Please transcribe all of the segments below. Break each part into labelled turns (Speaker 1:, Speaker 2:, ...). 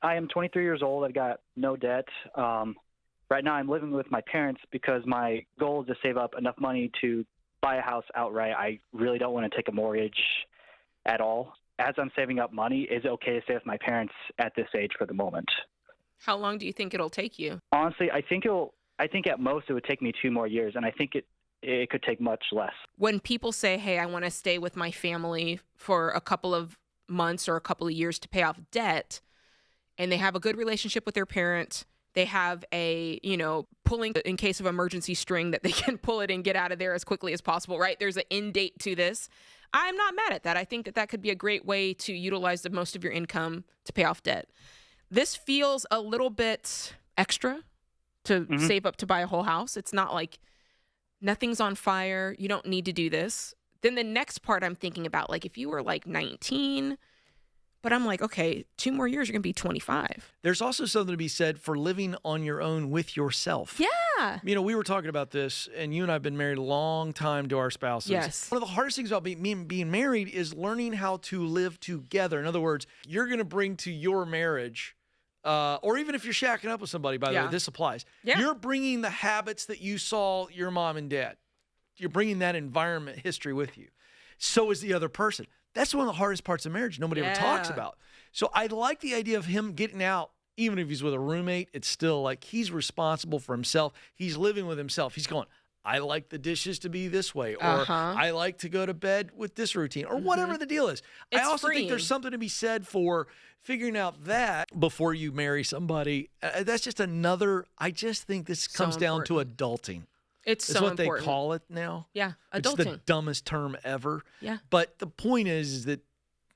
Speaker 1: I am 23 years old. I've got no debt. Right now I'm living with my parents because my goal is to save up enough money to buy a house outright. I really don't want to take a mortgage at all. As I'm saving up money, is it okay to stay with my parents at this age for the moment?
Speaker 2: How long do you think it'll take you?
Speaker 1: Honestly, I think at most it would take me 2 more years, and I think it could take much less.
Speaker 2: When people say, hey, I want to stay with my family for a couple of months or a couple of years to pay off debt, and they have a good relationship with their parent, they have a, pulling in case of emergency string that they can pull it and get out of there as quickly as possible, right? There's an end date to this. I'm not mad at that. I think that could be a great way to utilize the most of your income to pay off debt. This feels a little bit extra to save up to buy a whole house. It's not like nothing's on fire. You don't need to do this. Then the next part I'm thinking about, like if you were like 19, but I'm like, okay, 2 more years, you're going to be 25.
Speaker 3: There's also something to be said for living on your own with yourself.
Speaker 2: Yeah.
Speaker 3: We were talking about this, and you and I have been married a long time to our spouses.
Speaker 2: Yes.
Speaker 3: One of the hardest things about being married is learning how to live together. In other words, you're going to bring to your marriage, or even if you're shacking up with somebody, by the way, this applies. Yeah. You're bringing the habits that you saw your mom and dad. You're bringing that environment history with you. So is the other person. That's one of the hardest parts of marriage nobody ever talks about. So I like the idea of him getting out, even if he's with a roommate. It's still like he's responsible for himself. He's living with himself. He's going, I like the dishes to be this way, or I like to go to bed with this routine, or whatever the deal is. I also think there's something to be said for figuring out that before you marry somebody. That's just another, I just think this comes down to adulting.
Speaker 2: It's
Speaker 3: so
Speaker 2: important.
Speaker 3: It's what they call it now.
Speaker 2: Yeah, adulting.
Speaker 3: It's the dumbest term ever.
Speaker 2: Yeah.
Speaker 3: But the point is that,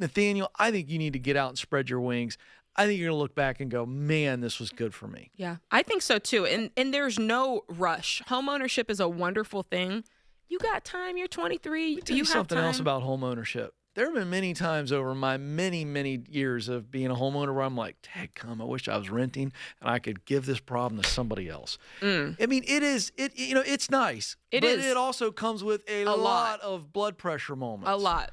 Speaker 3: Nathaniel, I think you need to get out and spread your wings. I think you're going to look back and go, man, this was good for me.
Speaker 2: Yeah, I think so too. And there's no rush. Home ownership is a wonderful thing. You got time. You're 23.
Speaker 3: Tell you something else about home ownership. There have been many times over my many, many years of being a homeowner where I'm like, dadgum, I wish I was renting and I could give this problem to somebody else. I mean, it's nice. But it also comes with a lot of blood pressure moments.
Speaker 2: A lot.